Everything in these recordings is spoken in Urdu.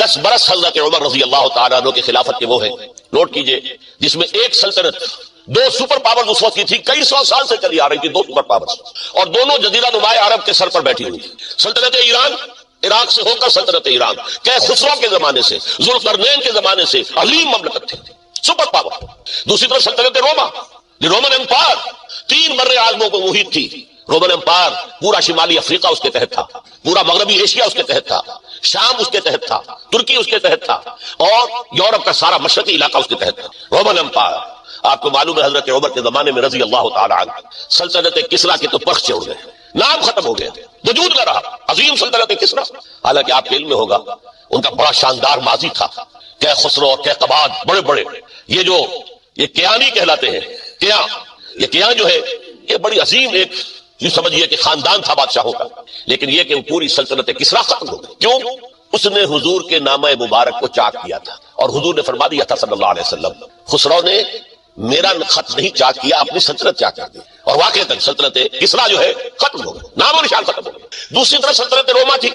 10 برس حضرت عمر رضی اللہ تعالیٰ عنہ کے خلافت کے وہ ہیں، نوٹ کیجئے، جس میں ایک سلطنت 2 سپر پاورز اس وقت کی تھی، کئی 100 سال سے چلی آ رہی تھی 2 سپر پاورز، اور دونوں جزیرہ نما عرب کے سر پر بیٹھی ہوئی تھی۔ سلطنت ایران، عراق سے ہو کر سلطنت ایران، خسرو کے زمانے سے، ذوالقرنین کے زمانے سے عظیم مملکت تھی، سپر پاور۔ دوسری طرف سلطنت روما، رومن امپائر، 3 بر اعظموں کو محیط تھی۔ رومن امپائر پورا شمالی افریقہ اس کے تحت تھا، پورا مغربی ایشیا اس کے تحت تھا، شام اس کے تحت تھا، ترکی اس کے تحت تھا، اور یورپ کا سارا مشرقی علاقہ اس کے تحت تھا، رومن امپائر۔ آپ کو معلوم ہے حضرت عمر کے زمانے میں رضی اللہ تعالی عنہ سلطنت کسریٰ کے تو پخ چڑھ گئے، نام ختم ہو گئے تھے، وجود نہ رہا عظیم سلطنت کسریٰ۔ حالانکہ آپ کے علم میں ہوگا ان کا بڑا شاندار ماضی تھا، کہ خسرو، کہ قباد، بڑے بڑے یہ کیانی کہلاتے ہیں، یہ کیان جو ہے یہ بڑی عظیم ایک یہ سمجھیے کہ خاندان تھا بادشاہوں کا، لیکن یہ کہ وہ پوری سلطنت کسریٰ ختم ہو گئی۔ کیوں؟ اس نے حضور کے نامہ مبارک کو چاک کیا تھا، اور حضور نے فرما دیا تھا صلی اللہ علیہ وسلم، خسرو نے میرا خط نہیں چاک کیا، اپنی سلطنت چاک کر دی، اور واقعتاً سلطنت کسریٰ جو ہے ختم ہو گئی، نام و نشان ختم ہو گئی۔ دوسری طرف سلطنت روما تھی،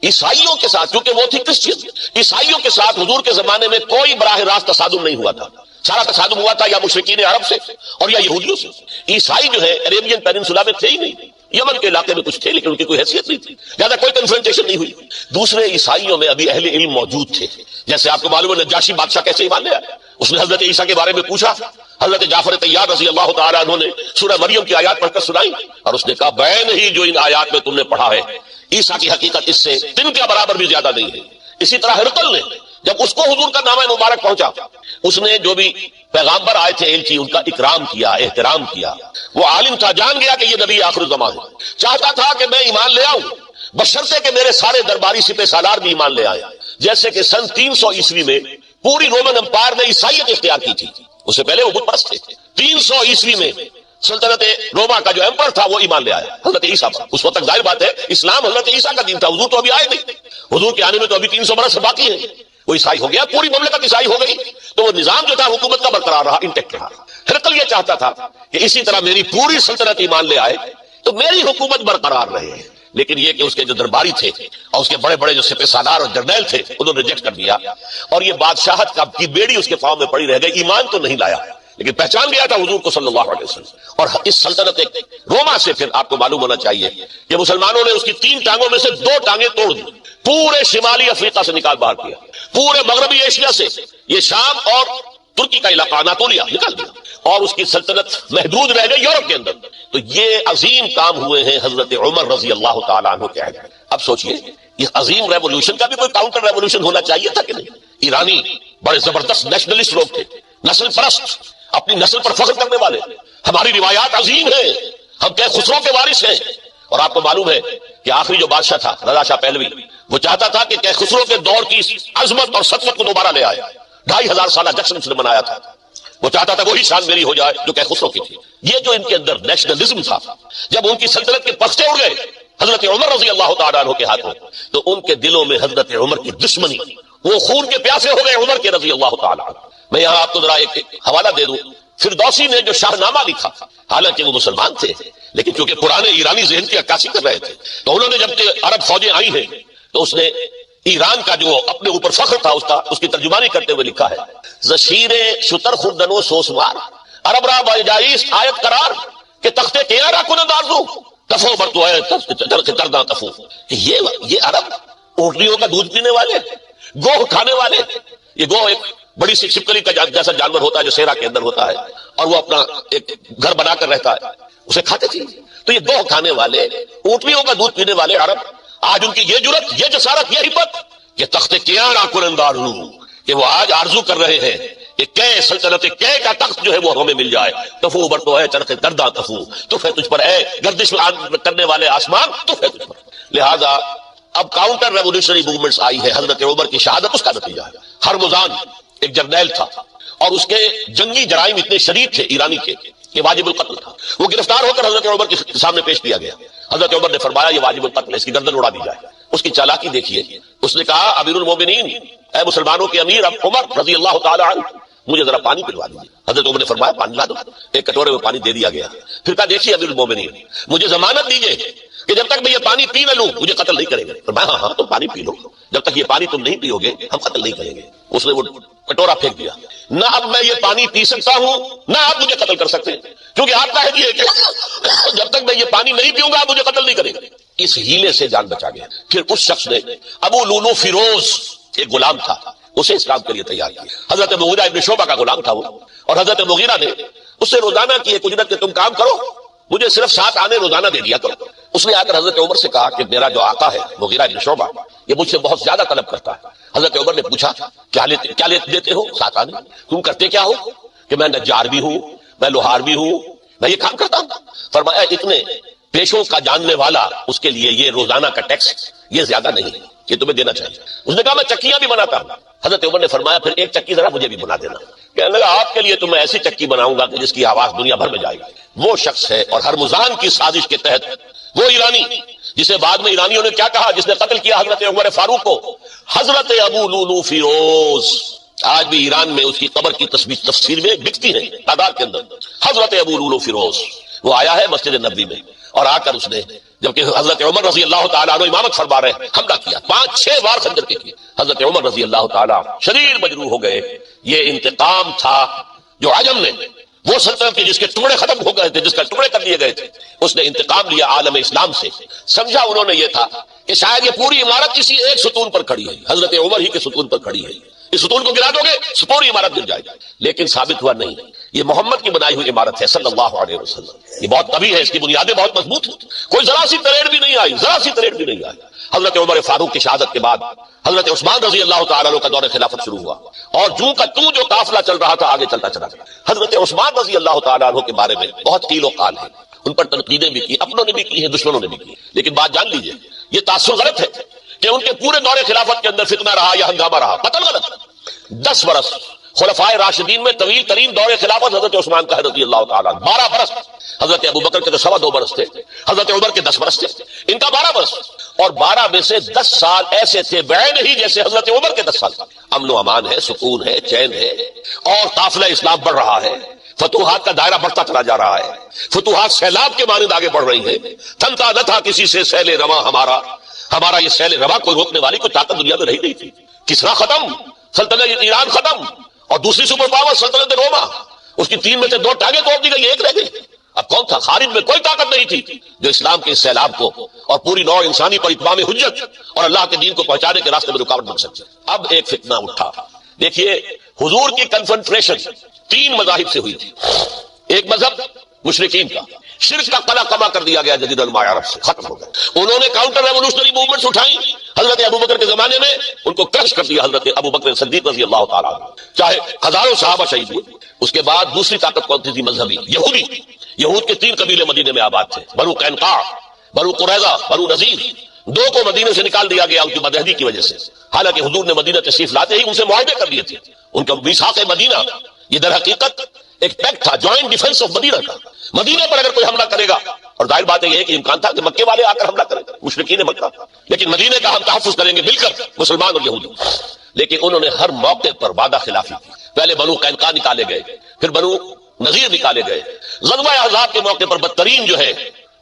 عیسائیوں کے ساتھ، کیونکہ وہ تھی کرسچین، عیسائیوں کے ساتھ حضور کے زمانے میں کوئی براہ راست تصادم نہیں ہوا تھا، سارا تصادم ہوا تھا یا مشرکین عرب سے اور یا یہودیوں سے۔ عیسائی جو ہے عربین پیننسولا میں تھے ہی نہیں، یمن کے علاقے میں کچھ تھے لیکن ان کی کوئی حیثیت نہیں تھی، لہٰذا کوئی کنفرنٹیشن نہیں ہوئی۔ دوسرے عیسائیوں میں ابھی اہل علم موجود تھے، جیسے آپ کو معلوم ہے نجاشی بادشاہ کیسے ایمان لے آیا، اس نے حضرت عیسیٰ کے بارے میں پوچھا، حضرت جعفر طیار رضی اللہ تعالیٰ عنہ نے سورہ مریم کی آیات پڑھ کر سنائی، اور اس نے کہا بین ہی جو ان آیات میں تم نے پڑھا ہے، عیسیٰ کی حقیقت اس سے تن کے برابر بھی زیادہ نہیں ہے۔ اسی طرح ہرقل نے جب اس کو حضور کا نامہ مبارک پہنچا، اس نے جو بھی پیغامبر آئے تھے ایلچی، ان کا اکرام کیا، احترام کیا، وہ عالم تھا، جان گیا کہ یہ نبی آخر الزمان ہے، چاہتا تھا کہ میں ایمان لے آؤں بشرطے کہ میرے سارے درباری سپہ سالار بھی ایمان لے آئے۔ جیسے کہ سن 300 عیسوی میں پوری رومن امپائر نے عیسائیت اختیار کی تھی، اس سے پہلے وہ بت پرست تھے، 300 عیسوی میں سلطنت روما کا جو ایمپرر تھا وہ ایمان لے آیا حضرت عیسیٰ پر۔ اس وقت تک ظاہر بات ہے اسلام حضرت عیسیٰ کا دین تھا، حضور تو ابھی آئے نہیں، حضور کے آنے میں تو ابھی 300 برس باقی ہے، وہ عیسائی ہو گیا، پوری مملکت عیسائی ہو گئی، تو وہ نظام جو تھا حکومت کا برقرار رہا، انٹیکٹ رہا۔ ہرقل یہ چاہتا تھا کہ اسی طرح میری پوری سلطنت ایمان لے آئے تو میری حکومت برقرار رہے، لیکن یہ کہ اس کے جو درباری تھے اور اس کے بڑے بڑے جو سپہ سالار اور جرنیل تھے انہوں نے ریجیکٹ کر دیا، اور یہ بادشاہت کی بیڑی اس کے پاؤں میں پڑی رہ گئی، ایمان تو نہیں لایا لیکن پہچان گیا تھا حضور کو صلی اللہ علیہ وسلم۔ اور اس سلطنت روما سے پھر آپ کو معلوم ہونا چاہیے کہ مسلمانوں نے اس کی 3 ٹانگوں میں سے 2 ٹانگیں توڑ دی، پورے شمالی افریقہ سے نکال باہر کیا، پورے مغربی ایشیا سے یہ شام اور ترکی کا علاقہ اناطولیہ نکال دیا، اور اس کی سلطنت محدود رہ گئی یورپ کے اندر۔ تو یہ عظیم کام ہوئے ہیں حضرت عمر رضی اللہ تعالیٰ عنہ کے عہد۔ اب سوچئے یہ عظیم ریولوشن کا بھی کوئی کاؤنٹر ریولوشن ہونا چاہیے تھا کہ نہیں؟ ایرانی بڑے زبردست نیشنلسٹ لوگ تھے، نسل پرست، اپنی نسل پر فخر کرنے والے، ہماری روایات عظیم ہیں، ہم خسرو کے وارث ہیں۔ اور آپ کو معلوم ہے کہ آخری جو بادشاہ تھا رضا شاہ پہلوی، وہ چاہتا تھا کہ خسرو کے دور کی عظمت اور سطوت کو دوبارہ لے آئے، 2500 سالہ جشن اس نے منایا تھا، وہ چاہتا تھا وہی شان میری ہو جائے جو کہ خسرو کی تھی۔ یہ جو ان کے اندر نیشنلزم تھا، جب ان کی سلطنت کے پخچے اڑ گئے حضرت عمر رضی اللہ تعالیٰ عنہ کے ہاتھوں، تو ان کے دلوں میں حضرت عمر کی دشمنی، وہ خون کے پیاسے ہو گئے عمر کے رضی اللہ تعالیٰ عنہ۔ میں یہاں آپ کو ذرا ایک حوالہ دے دوں، فردوسی نے جو شاہ نامہ لکھا، حالانکہ وہ مسلمان تھے لیکن چونکہ پرانے ایرانی ذہن کی عکاسی کر رہے تھے، تو انہوں نے جب کہ عرب فوجیں آئی ہیں تو اس نے ایران کا جو اپنے اوپر فخر تھا اس کی ترجمانی کرتے ہوئے لکھا ہے، زشیر شتر خوردن و سوسمار عرب را باجائیس آیت قرار کہ تختے کیا را کنند آرزو تفو برتو ہے ترداں تفو، کہ یہ عرب اونٹنیوں کا دودھ پینے والے، گوہ کھانے والے، یہ گوہ ایک بڑی سی چھپکلی کا جیسا جانور ہوتا ہے جو صحرا کے اندر ہوتا ہے اور وہ اپنا ایک گھر بنا کر رہتا ہے، اسے کھاتے تھے، تو یہ گوہ کھانے والے، اونٹنیوں کا دودھ پینے والے عرب، آج ان کی یہ جرت، یہ جسارت، یہ ہمت کہ تخت کیا را کنند آرزو، کہ وہ آج آرزو کر رہے ہیں کہ کئے سلطنت کئے کا تخت جو ہے وہ ہمیں مل جائے، تفو برتو ہے چرخ درداں تفو، تف ہے تجھ پر اے گردش کرنے والے آسمان، تف ہے تجھ پر۔ لہذا اب کاؤنٹر ریولوشنری موومنٹس آئی ہے، حضرت عمر کی شہادت اس کا نتیجہ ہے۔ ہرمزان ایک جرنیل تھا اور اس کے جنگی جرائم اتنے شدید تھے ایرانی کے کہ واجب القتل تھا، وہ گرفتار ہو کر حضرت عمر کے سامنے پیش کیا گیا، حضرت عمر نے فرمایا یہ واجب القتل ہے، اس کی گردن اڑا دی جائے۔ اس کی چالاکی دیکھیے، اس نے کہا امیر المومنین، اے مسلمانوں کے امیر عمر رضی اللہ تعالی عنہ، مجھے ذرا پانی پلوا دیجیے۔ حضرت عمر نے فرمایا پانی لا دو، ایک کٹورے میں پانی دے دیا گیا، پھر کہا دیکھیے امیر المومنین، مجھے ضمانت دیجیے کہ جب تک میں یہ پانی پی نہ لوں مجھے قتل نہیں کریں گے. فرمایا ہاں تم پانی پی لو، جب تک یہ پانی تم نہیں پیو گے ہم قتل نہیں کریں گے. اس نے وہ کٹورا پھینک دیا. نہ اب میں یہ پانی پی سکتا ہوں نہ آپ مجھے قتل کر سکتے ہیں، کیونکہ آپ کا ہے کہ جب تک میں یہ پانی نہیں پیوں گا آپ مجھے قتل نہیں کریں گے. اس ہیلے سے جان بچا گیا. پھر اس شخص نے ابو لولو فیروز ایک غلام تھا، اسے اسلام کے لیے تیار کیا. حضرت مغیرہ ابن شعبہ کا غلام تھا وہ، اور حضرت مغیرہ نے اس سے روزانہ کی ایک اجرت کہ تم کام کرو مجھے صرف 7 آنے روزانہ دے دیا کرو. اس نے آ کر حضرت عمر سے کہا کہ میرا جو آقا ہے مغیرہ ابن شعبہ یہ مجھ سے بہت زیادہ طلب کرتا ہے. حضرت عمر نے پوچھا کیا دیتے ہو 7 آنے؟ تم کرتے کیا ہو؟ کہ میں نجار بھی ہوں، میں لوہار بھی ہوں، میں یہ کام کرتا ہوں. فرمایا اتنے پیشوں کا جاننے والا اس کے لیے یہ روزانہ کا ٹیکس یہ زیادہ نہیں، یہ تمہیں دینا چاہیے. اس نے کہا میں چکیاں بھی بناتا ہوں. حضرت عمر نے فرمایا پھر ایک چکی ذرا مجھے بھی بنا دینا. کہنے لگا آپ کے لیے تو میں ایسی چکی بناؤں گا کہ جس کی آواز دنیا بھر میں جائے گا. وہ شخص ہے اور ہرمزان کی سازش کے تحت وہ ایرانی جسے بعد میں ایرانیوں نے کیا کہا، جس نے قتل کیا حضرت عمر فاروق کو، حضرت ابو لولو فیروز. آج بھی ایران میں اس کی قبر کی تصویریں بکتی ہیں تعداد کے اندر. حضرت ابو لولو فیروز وہ آیا ہے مسجد نبوی میں اور آ کر اس نے جبکہ حضرت عمر رضی اللہ تعالیٰ عنہ امامت فرما رہے ہیں حملہ کیا، 5-6 بار خنجر کے کیے. حضرت عمر رضی اللہ تعالیٰ شدید مجروح ہو گئے. یہ انتقام تھا جو عجم نے، وہ سلطنت جس کے ٹکڑے ختم ہو گئے تھے، جس کا ٹکڑے کر لیے گئے تھے، اس نے انتقام لیا عالم اسلام سے. سمجھا انہوں نے یہ تھا کہ شاید یہ پوری عمارت اسی ایک ستون پر کھڑی ہے، حضرت عمر ہی کے ستون پر کھڑی ہے، اس ستون کو گرا دو گے پوری عمارت گر جائے گی. لیکن ثابت ہوا نہیں. یہ محمد کی بنائی ہوئی عمارت ہے صلی اللہ علیہ وسلم. یہ بہت قوی ہے، اس کی بنیادیں بہت مضبوط ہیں، کوئی ذرا سی تریڑ بھی نہیں آئی، ذرا سی تریڑ بھی نہیں آئی. حضرت عمر فاروق کی شہادت کے بعد حضرت عثمان رضی اللہ تعالیٰ عنہ کا دور خلافت شروع ہوا، اور جو کا تو جو قافلہ چل رہا تھا آگے چلتا چلا گیا. حضرت عثمان رضی اللہ تعالیٰ عنہ کے بارے میں بہت قیل و قال ہے، ان پر تنقیدیں بھی کی، اپنوں نے بھی کی ہیں، دشمنوں نے بھی کی. لیکن بات جان لیجئے یہ تاثر غلط ہے کہ ان کے پورے دور خلافت کے اندر فتنہ رہا یا ہنگامہ رہا، قتل غلط. 10 برس خلفائے راشدین میں طویل ترین دور خلافت حضرت عثمان کا ہے رضی اللہ تعالیٰ. 12 برس حضرت ابو بکر کے تو 2.25 برس تھے، حضرت عمر کے 10 برس تھے، ان کا 12 برس. اور 12 میں سے 10 سال ایسے تھے بعین ہی جیسے حضرت عمر کے 10 سال. امن و امان ہے، سکون ہے، چین ہے، اور قافلہ اسلام بڑھ رہا ہے، فتوحات کا دائرہ بڑھتا چلا جا رہا ہے، فتوحات سیلاب کے مانند آگے بڑھ رہی ہیں. تھمتا نہ تھا کسی سے سیل رواں ہمارا یہ سیل رواں کوئی روکنے والی کوئی طاقت دنیا میں رہی نہیں تھی. کسرا ختم، سلطنت ایران ختم، اور دوسری سپر پاور سلطنت روما، اس کی 3 میں سے 2 ٹانگیں توڑ دی گئی، 1 رہ گئی. اب کون تھا؟ خارج میں کوئی طاقت نہیں تھی جو اسلام کے اس سیلاب کو اور پوری نوع انسانی پر اتمام حجت اور اللہ کے دین کو پہنچانے کے راستے میں رکاوٹ بن سکتے. اب ایک فتنہ اٹھا. دیکھیے حضور کی کنفرنٹریشن 3 مذاہب سے ہوئی تھی. ایک مذہب مشرکین کا، شرک کا قلع کما کر دیا گیا جدید الماء عرب سے، ختم ہو گیا. انہوں نے کاؤنٹر ریولوشنری موومنٹس اٹھائی حضرت ابو بکر کے زمانے میں، ان کو کرش کر دیا حضرت ابو بکر صدیق رضی اللہ تعالیٰ عنہ، چاہے ہزاروں صحابہ شہید ہوئے. اس کے بعد دوسری طاقت کون تھی؟ مذہبی یہودی. یہود کے 3 قبیلے مدینے میں آباد تھے، بنو قینقاع، بنو قریظہ، بنو نذیر. 2 کو مدینے سے نکال دیا گیا ان کی بدعہدی کی وجہ سے، حالانکہ حضور نے مدینہ تشریف لاتے ہی ان سے معاہدے کر دیے تھے. ان کا میثاق مدینہ یہ در حقیقت ایک پیکٹ تھا، جوائنٹ ڈیفنس آف مدینہ کا. مدینے پر اگر کوئی حملہ کرے گا، اور ظاہر بات ہے کہ امکان تھا کہ مکے والے آ کر حملہ کریں، مشرکین مکہ، لیکن مدینے کا ہم تحفظ کریں گے مل کر مسلمان اور یہودی. لیکن انہوں نے ہر موقع پر وعدہ خلافی کی. پہلے بنو قینقاع نکالے گئے، پھر بنو نذیر نکالے گئے. غزوہ احزاب کے موقع پر بدترین جو ہے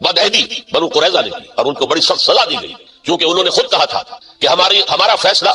بدعہدی بنو قریظہ نے کی، اور ان کو بڑی سخت سزا دی گئی، کیونکہ انہوں نے خود کہا تھا کہ ہمارا فیصلہ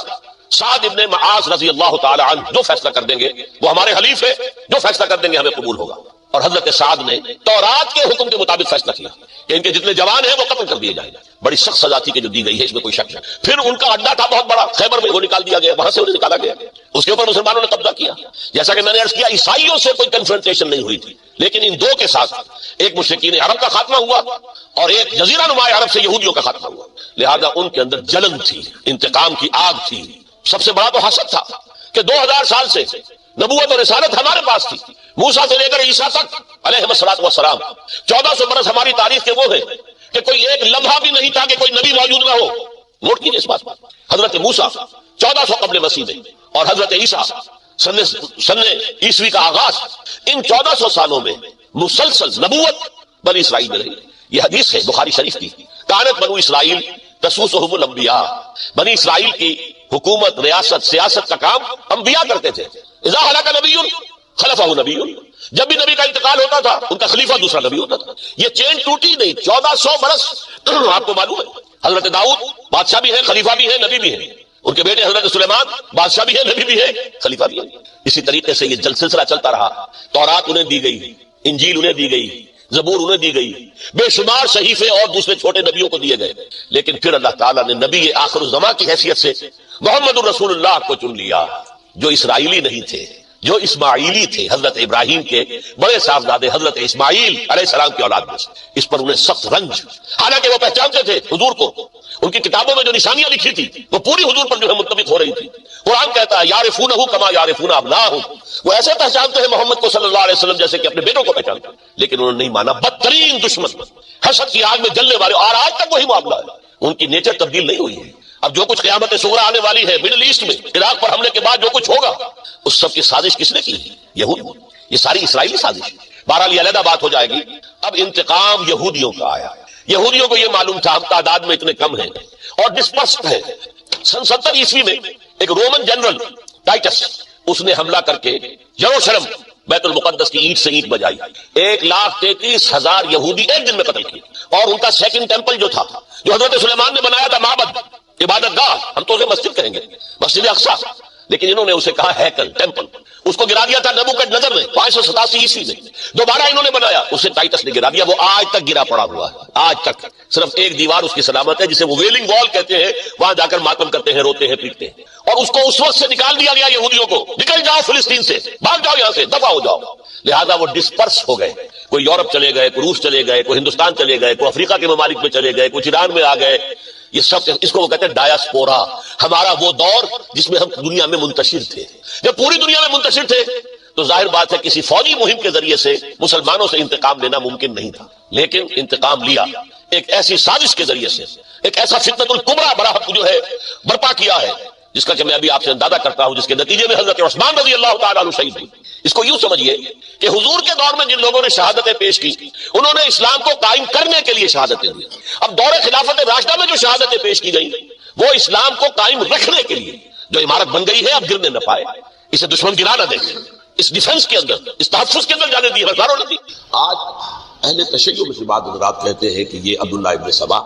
سعد ابن معاذ رضی اللہ تعالی عنہ جو فیصلہ کر دیں گے وہ ہمارے حلیف ہے، جو فیصلہ کر دیں گے ہمیں قبول ہوگا. اور حضرت سعد نے تورات کے حکم کے مطابق فیصلہ کیا کہ ان کے جتنے جوان ہیں وہ قتل کر دیے جائیں. بڑی سخت سزا تھی کہ جو دی گئی ہے، اس میں کوئی شک نہیں. پھر ان کا اڈا تھا بہت بڑا خیبر میں، وہ نکال دیا گیا، وہاں سے انہیں نکالا گیا، اس کے اوپر مسلمانوں نے قبضہ کیا. جیسا کہ میں نے عرض کیا عیسائیوں سے کوئی کنفرنٹیشن نہیں ہوئی تھی، لیکن ان 2 کے ساتھ ایک مشرکین عرب کا خاتمہ ہوا اور ایک جزیرہ نما عرب سے یہودیوں کا خاتمہ ہوا. لہذا ان کے اندر جلن تھی، انتقام کی آگ تھی. سب سے بڑا تو حسد تھا کہ 2000 سال سے نبوت اور رسالت ہمارے پاس تھی، موسیٰ سے لے کر عیسیٰ تک علیہ الصلوۃ والسلام. 1400 برس ہماری تاریخ کے وہ ہیں کہ کوئی ایک لمحہ بھی نہیں تھا کہ کوئی نبی موجود نہ ہو. نوٹ کیجیے اس بات. حضرت موسیٰ 1400 قبل مسیح میں، اور حضرت عیسیٰ سن عیسوی کا آغاز. ان 1400 سالوں میں مسلسل نبوت بنی اسرائیل میں رہی. یہ حدیث ہے بخاری شریف کی، کانت بنو اسرائیل تسوسہم الانبیاء. بنی اسرائیل کی حکومت، ریاست، سیاست کا کام انبیاء کرتے تھے. اذا ہلاک نبی خلفہ نبی. جب بھی نبی کا انتقال ہوتا تھا ان کا خلیفہ دوسرا نبی ہوتا تھا. یہ چین ٹوٹی نہیں. 1400 برس آپ کو معلوم ہے حضرت داؤد بادشاہ بھی ہے, خلیفہ بھی ہے, نبی بھی ہے. ان کے بیٹے حضرت سلیمان بادشاہ بھی ہے, نبی بھی ہے, خلیفہ بھی ہے. اسی طریقے سے یہ سلسلہ چلتا رہا. تورات انہیں دی گئی, انجیل انہیں دی گئی, زبور انہیں دی گئی, بے شمار صحیفے اور دوسرے چھوٹے نبیوں کو دیے گئے. لیکن پھر اللہ تعالیٰ نے نبی آخر الزمان کی حیثیت سے محمد الرسول اللہ کو چن لیا, جو اسرائیلی نہیں تھے, جو اسماعیلی تھے, حضرت ابراہیم کے بڑے صاحبزادے حضرت اسماعیل علیہ السلام کی اولاد میں سے. اس پر انہیں سخت رنج, حالانکہ وہ پہچانتے تھے حضور کو, ان کی کتابوں میں جو نشانیاں لکھی تھی وہ پوری حضور پر جو ہے مطابق ہو رہی تھی. قرآن کہتا ہے یعرفونہ کما یعرفون ابناءہم, وہ ایسے پہچانتے ہیں محمد کو صلی اللہ علیہ وسلم جیسے کہ اپنے بیٹوں کو پہچانتے ہیں. لیکن انہوں نے نہیں مانا. بدترین دشمن, حسد کی آگ میں جلنے والے, اور آج تک وہی معاملہ ہے. ان کی نیچر تبدیل نہیں ہوئی ہے. اب جو کچھ قیامت صغریٰ آنے والی ہے مڈل ایسٹ میں, عراق پر حملے کے بعد جو کچھ ہوگا, اس سب کی سازش کس نے کی؟ یہود. یہ ساری اسرائیلی سازش. بہرحال یہ علیحدہ بات ہو جائے گی. اب انتقام یہودیوں کا آیا. یہودیوں کو یہ معلوم تھا ہم تعداد میں اتنے کم ہیں اور ڈسپرسڈ ہیں. سن 70 عیسوی میں ایک رومن جنرل ٹائٹس, اس نے حملہ کر کے یروشلم بیت المقدس کی اینٹ سے اینٹ بجائی. 1,33,000 یہودی ایک دن میں قتل کیے. اور ان کا سیکنڈ ٹیمپل جو تھا, جو حضرت سلیمان نے بنایا تھا, معبد, عبادت گاہ, ہم تو اسے مسجد کہیں گے, مسجد اقصیٰ, لیکن انہوں نے اسے کہا ہیکل, ٹیمپل. اس کو گرا دیا تھا نبوکڈنیزر نے 587 عیسوی میں. دوبارہ انہوں نے بنایا, اسے ٹائٹس نے گرا دیا. وہ آج تک گرا پڑا ہوا ہے, آج تک. صرف ایک دیوار اس کی سلامت ہے جسے وہ ویلنگ وال کہتے ہیں. وہاں جا کر ماتم کرتے ہیں, روتے ہیں, پیٹتے ہیں. اور اس کو اس وقت سے نکال دیا گیا یہودیوں کو, نکل جاؤ فلسطین سے, بھاگ جاؤ یہاں سے, دفع ہو جاؤ. لہذا وہ ڈسپرس ہو گئے. کوئی یورپ چلے گئے, کوئی روس چلے گئے, کوئی ہندوستان چلے گئے, کوئی افریقہ کے ممالک میں چلے گئے, کچھ ایران میں آ گئے. یہ سب, اس کو وہ کہتے ہیں ڈایاسپورا. ہمارا وہ دور جس میں ہم دنیا میں منتشر تھے. جب پوری دنیا میں منتشر تھے تو ظاہر بات ہے کسی فوجی مہم کے ذریعے سے مسلمانوں سے انتقام لینا ممکن نہیں تھا. لیکن انتقام لیا ایک ایسی سازش کے ذریعے سے, ایک ایسا فتنۃ الکبریٰ بڑا جو ہے برپا کیا ہے, جس کا کہ میں ابھی آپ سے اندازہ کرتا ہوں, جس کے نتیجے میں حضرت عثمان رضی اللہ تعالیٰ عنہ شہید ہوئی. اس کو یوں سمجھیے کہ حضور کے دور میں جن لوگوں نے شہادتیں پیش کی, انہوں نے اسلام کو قائم کرنے کے لیے شہادتیں دی. اب دور خلافت راشدہ میں جو شہادتیں پیش کی گئی وہ اسلام کو قائم رکھنے کے لیے جو عمارت بن گئی ہے, اب گرنے نہ پائے, اسے دشمن گرا نہ دے, اس ڈیفنس کے اندر, اس تحفظ کے اندر جانے دی ہزاروں نے دی. آج اہل تشیع میں سے بعض حضرات کہتے ہیں کہ یہ عبداللہ ابن سبا,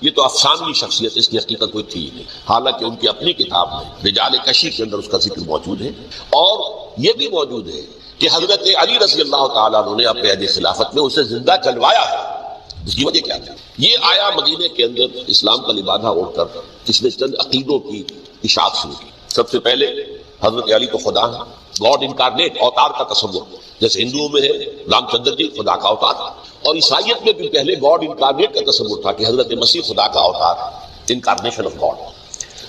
یہ تو افسانوی شخصیت, اس کی حقیقت کوئی تھی نہیں. حالانکہ ان کی اپنی کتاب میں رجال کشی کے اندر اس کا ذکر موجود ہے. اور یہ بھی موجود ہے کہ حضرت علی رضی اللہ تعالیٰ عنہ نے اپنے عہد خلافت میں اسے زندہ چلوایا ہے. اس کی وجہ کیا تھی؟ یہ آیا مدینے کے اندر اسلام کا لبادہ اوڑھ کر, اس نے چند عقیدوں کی اشاعت شروع کی. سب سے پہلے حضرت علی تو خدا ہے, گاڈ انکارنیٹ, اوتار کا تصور, جیسے ہندوؤں میں ہے رام چندر جی خدا کا اوتار, اور عیسائیت میں بھی پہلے گاڈ انکارنیٹ کا تصور تھا کہ حضرت مسیح خدا کا اوتار, انکارنیشن آف گاڈ.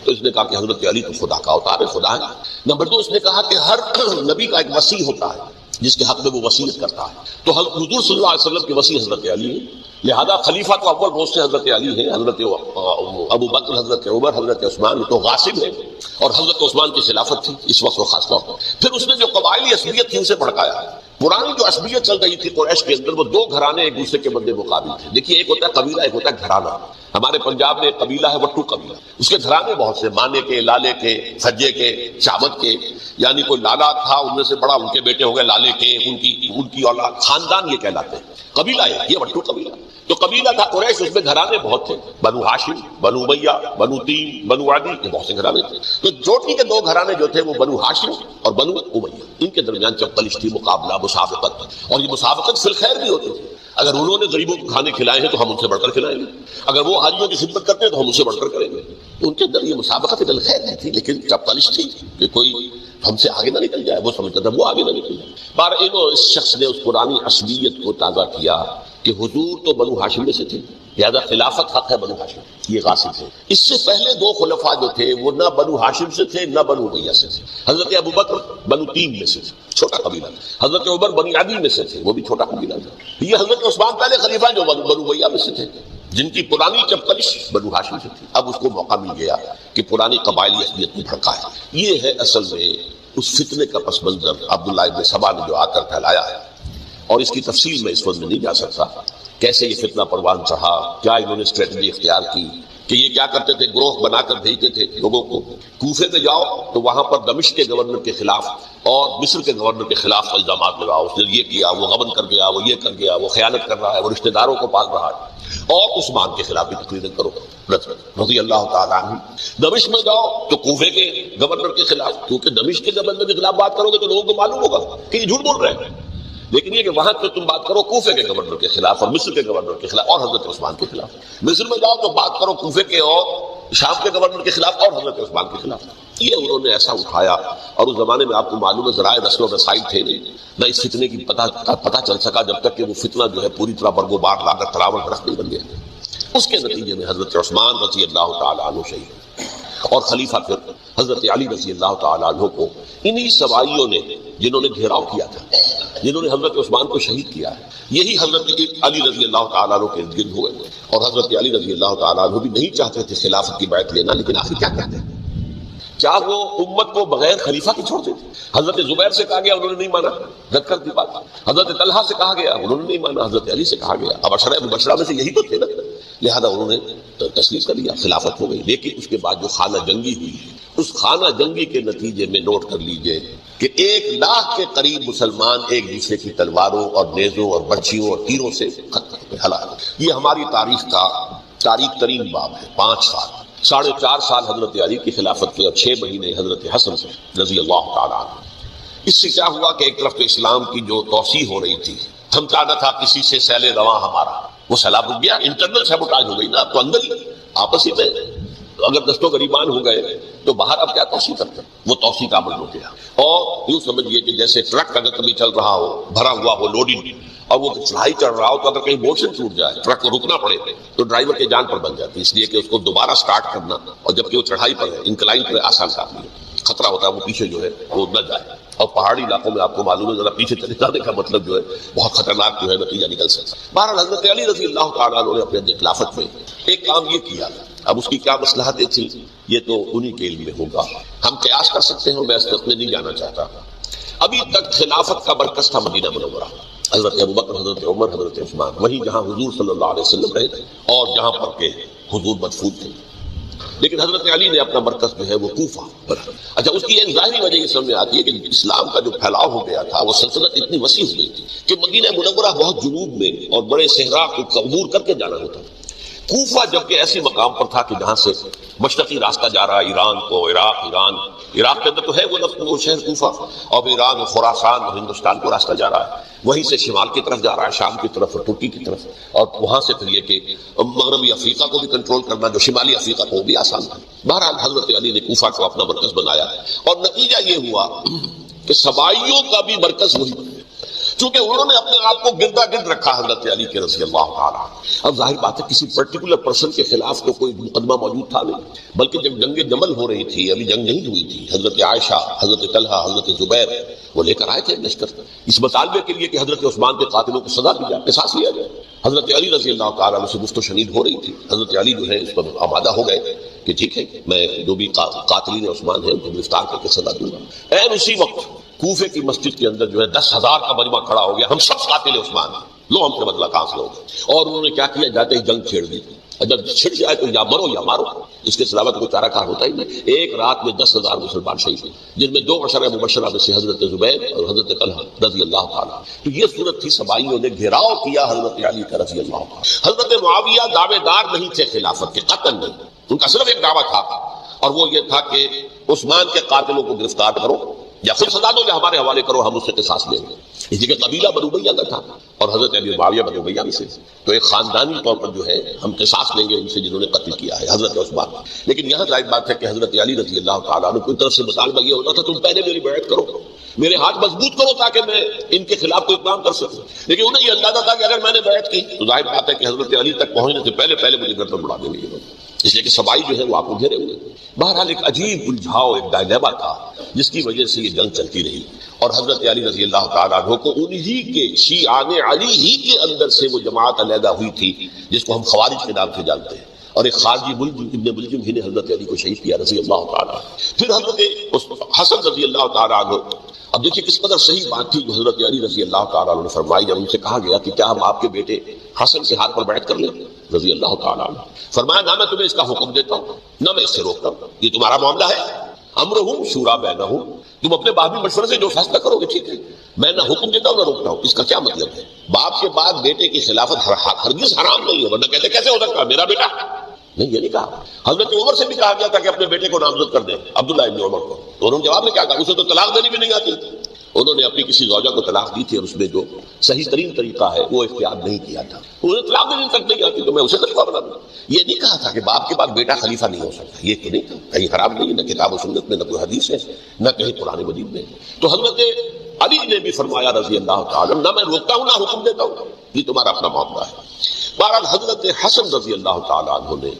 تو اس نے کہا کہ حضرت علی تو خدا کا اوتار ہے, خدا ہے. نمبر 2, اس نے کہا کہ ہر نبی کا ایک وصی ہوتا ہے جس کے حق میں وہ وصیت کرتا ہے. تو حضور صلی اللہ علیہ وسلم کے وصی حضرت علی ہے, لہذا خلیفہ تو اول روز سے حضرت علی ہے. حضرت ابو بکر, حضرت عمر, حضرت عثمان تو غاصب ہے, اور حضرت عثمان کی خلافت تھی اس وقت وہ خاص طور پر. پھر اس نے جو قبائلی عصبیت تھی اسے بھڑکایا. پرانی جو عصبیت چل رہی تھی قریش کے اندر, وہ 2 گھرانے ایک دوسرے کے مد مقابل تھے. دیکھیے, ایک ہوتا ہے قبیلہ, ایک ہوتا ہے گھرانہ. ہمارے پنجاب میں ایک قبیلہ ہے وٹو قبیلہ, اس کے گھرانے بہت سے, مانے کے, لالے کے, سجے کے, شامت کے, یعنی کوئی لالا تھا ان میں سے بڑا, ان کے بیٹے ہو گئے لالے کے, ان کی اولاد, خاندان یہ کہلاتے ہیں. قبیلہ ہے یہ وٹو قبیلہ. تو قبیلہ تھا قریش, اس میں گھرانے بہت تھے, بنو ہاشم, بنو امیہ, بنو تیم, بنو عدی, یہ بہت سے گھرانے تھے. تو چوٹی کے 2 گھرانے جو تھے وہ بنو ہاشم اور بنو امیہ, ان کے درمیان چپتلش تھی, مقابلہ, مسابقت. اور یہ مسابقت فی الخیر بھی ہوتی تھی. اگر انہوں نے غریبوں کو کھانے کھلائے ہیں تو ہم ان سے بڑھ کر کھلائیں گے, اگر وہ حاجیوں کی خدمت کرتے ہیں تو ہم ان سے بڑھ کر کریں گے. ان کے اندر یہ مسابقت فی الخیر نہیں تھی, لیکن چپتلش تھی کہ کوئی ہم سے آگے نہ نکل جائے. وہ سمجھتا تھا وہ آگے نہ نکل جائے. بار اس شخص نے اس پرانی عصبیت کو تازہ کیا کہ حضور تو بنو ہاشم میں سے تھے, لہذا خلافت حق ہے بنو ہاشم, یہ غاصب ہے. اس سے پہلے 2 خلفاء جو تھے وہ نہ بنو ہاشم سے تھے نہ بنو امیہ سے تھے. حضرت ابو بکر بنو تیم میں سے تھے, چھوٹا قبیلہ. حضرت عمر بنی عدی میں سے تھے, وہ بھی چھوٹا قبیلہ تھا. یہ حضرت عثمان پہلے خلیفہ جو بنو امیہ میں سے تھے, جن کی پرانی چپکلش بنو ہاشم سے تھی. اب اس کو موقع مل گیا کہ پرانی قبائلی عصبیت کو بھڑکائے. یہ ہے اصل میں اس فتنے کا پس منظر عبداللہ ابن سبا نے جو آ کر پھیلایا ہے. اور اس کی تفصیل میں اس وقت میں نہیں جا سکتا, کیسے یہ فتنہ پروان چڑھا, کیا انہوں نے اسٹریٹجی اختیار کی, کہ یہ کیا کرتے تھے، گروہ بنا کر بھیجتے تھے لوگوں کو، کوفے میں جاؤ تو وہاں پر دمشق کے گورنر کے خلاف اور مصر کے گورنر کے خلاف الزامات لگاؤ، اس نے یہ کیا، وہ غبن کر گیا، وہ یہ کر گیا، وہ خیانت کر رہا ہے، وہ رشتہ داروں کو پال رہا ہے، اور عثمان کے خلاف بھی تقریریں کرو رضی اللہ تعالیٰ عنہ۔ دمشق میں جاؤ تو کوفے کے گورنر کے خلاف، کیونکہ دمشق کے گورنر کے خلاف بات کرو گے تو لوگوں کو معلوم ہوگا کہ یہ جھوٹ بول رہے ہیں، لیکن یہ کہ وہاں پہ تم بات کرو کوفے کے گورنر کے خلاف اور مصر کے گورنر کے خلاف اور حضرت عثمان کے خلاف، مصر میں جاؤ تو بات کرو کوفے کے اور شام کے گورنر کے خلاف اور حضرت عثمان کے خلاف۔ یہ انہوں نے ایسا اٹھایا، اور اس زمانے میں آپ کو معلوم ہے ذرائع نشر و رسائی تھے نہیں، نہ اس فتنے کی پتہ چل سکا جب تک کہ وہ فتنہ جو ہے پوری طرح برگ و بار لا کر تراول رکھ نہیں بن گیا۔ اس کے نتیجے میں حضرت عثمان رضی اللہ تعالیٰ عنہ شہید، اور خلیفہ پھر حضرت علی رضی اللہ تعالیٰ عنہ کو انہی سوائیوں نے، جنہوں نے گھیراؤ کیا تھا، جنہوں نے حضرت عثمان کو شہید کیا ہے، یہی حضرت علی رضی اللہ تعالیٰ عنہ کے ارد گرد ہوئے، اور حضرت علی رضی اللہ تعالیٰ عنہ بھی نہیں چاہتے تھے خلافت کی بیعت لینا، لیکن آخر کیا کرتے ہیں؟ کیا وہ امت کو بغیر خلیفہ کے چھوڑ دیتے؟ حضرت زبیر سے کہا گیا، انہوں نے نہیں مانا، رد کر دی بات۔ حضرت طلحہ سے کہا گیا، انہوں نے نہیں مانا۔ حضرت علی سے کہا گیا، اب عشرہ مبشرہ میں سے یہی تو تھے نا، لہذا انہوں نے تسلیم کر لیا، خلافت ہو گئی۔ لیکن اس کے بعد جو خانہ جنگی ہوئی، اس خانہ جنگی کے نتیجے میں نوٹ کر لیجئے کہ 1,00,000 کے قریب مسلمان ایک دوسرے کی تلواروں اور نیزوں اور برچھیوں اور تیروں سے ختم ہوئے، ہلاک۔ یہ ہماری تاریخ کا تاریخ ترین باب ہے۔ 5 سال، 4.5 سال حضرت علی کی خلافت کے، اور 6 مہینے حضرت حسن سے رضی اللہ تعالیٰ عنہ۔ اس سے کیا ہوا کہ ایک طرف تو اسلام کی جو توسیع ہو رہی تھی، تھمتا نہ تھا کسی سے سیل رواں ہمارا، وہ سیلاب رک گیا، انٹرنل سیبوٹاج ہو گئی نا، تو اندر ہی آپس ہی میں اگر دستوں غریبان ہو گئے تو باہر اب کیا توسیع کرتے، وہ توسیع کا عمل ہو گیا۔ اور یوں سمجھیے کہ جیسے ٹرک اگر کبھی چل رہا ہو، بھرا ہوا ہو لوڈنگ، اور وہ چڑھائی چڑھ رہا ہو، تو اگر کہیں موشن ٹوٹ جائے، ٹرک کو رکنا پڑے تو ڈرائیور کے جان پر بن جاتی، اس لیے کہ اس کو دوبارہ سٹارٹ کرنا، اور جبکہ وہ چڑھائی پر ہے، انکلائن پر آسان کام نہیں ہے، خطرہ ہوتا ہے وہ پیچھے جو ہے وہ نہ جائے۔ اور پہاڑی علاقوں میں آپ کو معلوم ہے ذرا پیچھے چلے جانے کا مطلب جو ہے بہت خطرناک جو ہے نتیجہ نکل سکتا ہے۔ بہرحال حضرت علی رضی اللہ تعالیٰ عنہ نے اپنے خلافت میں ایک کام یہ کیا، اب اس کی کیا مصلحتیں تھیں یہ تو انہی کے علم میں ہوگا، ہم قیاس کر سکتے ہیں، میں اس میں نہیں جانا چاہتا۔ ابھی تک خلافت کا مرکز تھا مدینہ منورہ، حضرت ابوبکر، حضرت عمر، حضرت عثمان، وہیں جہاں حضور صلی اللہ علیہ وسلم رہے تھے اور جہاں پر کہ حضور مدفون تھے۔ لیکن حضرت علی نے اپنا مرکز جو ہے وہ کوفہ پر۔ اچھا، اس کی ایک ظاہری وجہ یہ سمجھ میں آتی ہے کہ اسلام کا جو پھیلاؤ ہو گیا تھا، وہ سلطنت اتنی وسیع ہو گئی تھی کہ مدینہ منورہ بہت جنوب میں اور بڑے صحرا کو عبور کر کے جانا ہوتا تھا۔ کوفہ جبکہ ایسی مقام پر تھا کہ جہاں سے مشرقی راستہ جا رہا ہے ایران کو، عراق کے اندر تو ہے وہ شہر کوفہ، اور ایران، خراسان اور ہندوستان کو راستہ جا رہا ہے، وہیں سے شمال کی طرف جا رہا ہے، شام کی طرف اور ترکی کی طرف، اور وہاں سے پھر یہ کہ مغربی افریقہ کو بھی کنٹرول کرنا، جو شمالی افریقہ کو بھی آسان تھا۔ بہرحال حضرت علی نے کوفہ کو اپنا مرکز بنایا، اور نتیجہ یہ ہوا کہ سبائیوں کا بھی مرکز وہی بن گیا، چونکہ انہوں نے اپنے آپ کو گردا گرد رکھا حضرت علی کے رضی اللہ تعالیٰ۔ اب ظاہر بات ہے کسی پرٹیکولر پرسن کے خلاف تو کوئی مقدمہ موجود تھا نہیں، بلکہ جب جنگ جمل ہو رہی تھی، ابھی جنگ نہیں ہوئی تھی، حضرت عائشہ، حضرت طلحہ، حضرت زبیر وہ لے کر آئے تھے لشکر اس مطالبے کے لیے کہ حضرت عثمان کے قاتلوں کو سزا دی جائے، قصاص لیا جائے۔ حضرت علی رضی اللہ تعالیٰ عنہ سے گفت و شنید ہو رہی تھی، حضرت علی جو ہے اس پر آمادہ ہو گئے کہ ٹھیک ہے، میں جو بھی قاتلین عثمان ہیں ان کو گرفتار کر کے سزا دوں گا۔ این اسی وقت کوفے کی مسجد کے اندر جو ہے 10,000 کا مجمع کھڑا ہو گیا، ہم سب قاتل عثمان ہیں، لو ہم سے بدلہ کہاں لوگ، اور انہوں نے کیا کیا، جاتے ہی جنگ چھیڑ دی۔ جب چھڑ جائے تو یا مرو یا مارو، اس کے علاوہ کوئی چارہ کار ہوتا ہی نہیں۔ ایک رات میں 10,000 مسلمان شہید ہوئے، جن میں 2 عشرہ مبشرہ میں سے حضرت زبیر اور حضرت طلحہ رضی اللہ تعالیٰ۔ تو یہ صورت تھی، سبائیوں نے گھیراؤ کیا حضرت علی کا رضی اللہ تعالیٰ۔ حضرت معاویہ دعوے دار نہیں تھے خلافت کے، قطعاً نہیں، ان کا صرف ایک دعویٰ تھا، اور وہ یہ تھا کہ عثمان کے قاتلوں کو گرفتار کرو، یا خود سزا دو یا ہمارے حوالے کرو، ہم اس سے قصاص لیں گے۔ اس لیے کہ قبیلہ بنو امیہ کا تھا، اور حضرت ابی معاویہ بنو امیہ میں سے، تو ایک خاندانی طور پر جو ہے ہم قصاص لیں گے ان سے جنہوں نے قتل کیا ہے حضرت عثمان۔ لیکن یہاں ظاہر بات ہے کہ حضرت علی رضی اللہ تعالیٰ عنہ کی طرف سے مطالبہ یہ ہوتا تھا تم پہلے میری بیعت کرو، میرے ہاتھ مضبوط کرو تاکہ میں ان کے خلاف کوئی اقدام کر سکوں۔ لیکن انہیں یہ اندازہ تھا کہ اگر میں نے بیعت کی تو ظاہر بات ہے کہ حضرت علی تک پہنچنے سے پہلے مجھے گردن اڑا دیں گے، اس لیے کہ سبائی جو ہے وہ آپ کو گھیرے ہوئے۔ بہرحال ایک عجیب الجھاؤ، ایک ڈائلیما تھا جس کی وجہ سے یہ جنگ چلتی رہی، اور حضرت علی رضی اللہ تعالیٰ عنہ کو انہی کے شیعان علی ہی کے اندر سے وہ جماعت علیحدہ ہوئی تھی جس کو ہم خوارج کے نام سے جانتے ہیں، اور ایک خارجی ابن ملجم ہی نے حضرت علی کو شہید کیا رضی اللہ تعالیٰ. پھر حضرت حسن رضی اللہ تعالیٰ عنہ، اب دیکھیے کس قدر صحیح بات تھی جو حضرت علی رضی اللہ تعالیٰ عنہ نے فرمائی جب ان سے کہا گیا کہ کیا ہم آپ کے بیٹے حسن کے ہاتھ پر بیعت کر لیں رضی اللہ تعالیٰ عنہ. فرمایا نہ میں تمہیں اس کا حکم دیتا ہوں نہ میں اس سے روکتا ہوں، یہ تمہارا معاملہ ہے. امرہم شورا بینہم، تم اپنے باہمی مشورے سے جو فیصلہ کرو گے ٹھیک ہے، میں نہ حکم دیتا ہوں نہ روکتا ہوں. اس کا کیا مطلب ہے؟ باپ کے بعد بیٹے کی خلافت ہرگز حرام نہیں ہے، ورنہ کہتے کیسے ہو سکتا میرا بیٹا؟ نہیں، یہ نہیں کہا. حضرت عمر سے بھی کہا گیا تھا کہ اپنے بیٹے کو نامزد کر دیں، عبداللہ ابن عمر کو، تو انہوں نے جواب میں کیا کہا؟ اسے تو طلاق دینی بھی نہیں آتی. انہوں نے اپنی کسی زوجہ کو طلاق دی تھی اور اس میں جو صحیح ترین طریقہ ہے وہ اختیار نہیں کیا تھا. انہیں طلاق دینے تک نہیں آتی تو میں اسے طریقہ بنا دوں. یہ نہیں کہا تھا کہ باپ کے بعد بیٹا خلیفہ نہیں ہو سکتا، یہ تو نہیں تھا، کہیں حرام نہیں، نہ کتاب و سنت میں، نہ کوئی حدیث ہے، نہ کہیں قرآن مجید میں. تو حضرت علی نے بھی فرمایا رضی اللہ تعالیٰ نہ میں روکتا ہوں نہ حکم دیتا ہوں، یہ تمہارا اپنا معاملہ ہے. بہرحال حضرت حسن رضی اللہ تعالیٰ عنہ نے